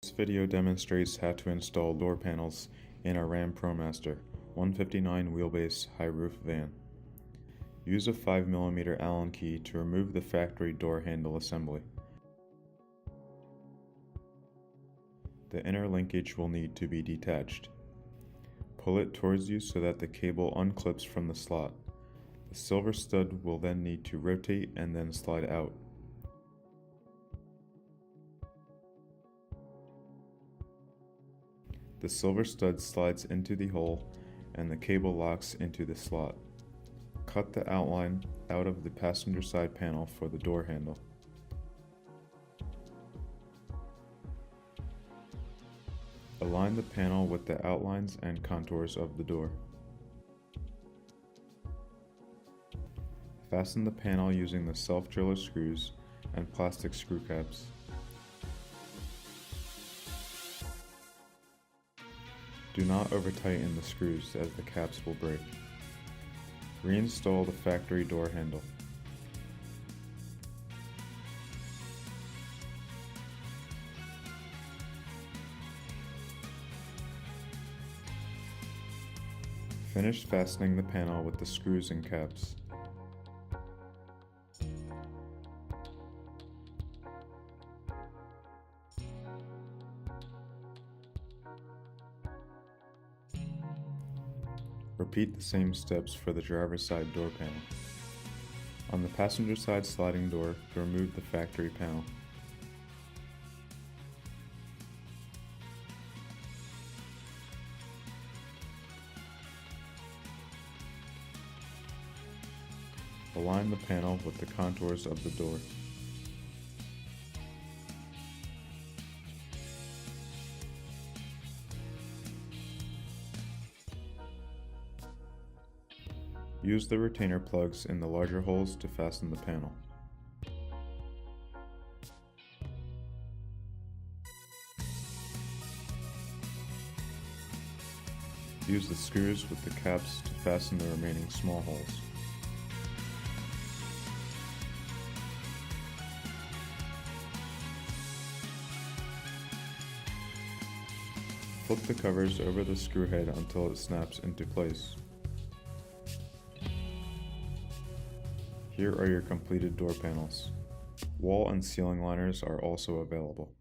This video demonstrates how to install door panels in a Ram Promaster 159 wheelbase high roof van. Use a 5mm Allen key to remove the factory door handle assembly. The inner linkage will need to be detached. Pull it towards you so that the cable unclips from the slot. The silver stud will then need to rotate and then slide out. The silver stud slides into the hole and the cable locks into the slot. Cut the outline out of the passenger side panel for the door handle. Align the panel with the outlines and contours of the door. Fasten the panel using the self-driller screws and plastic screw caps. Do not over-tighten the screws as the caps will break. Reinstall the factory door handle. Finish fastening the panel with the screws and caps. Repeat the same steps for the driver's side door panel. On the passenger side sliding door, remove the factory panel. Align the panel with the contours of the door. Use the retainer plugs in the larger holes to fasten the panel. Use the screws with the caps to fasten the remaining small holes. Flip the covers over the screw head until it snaps into place. Here are your completed door panels. Wall and ceiling liners are also available.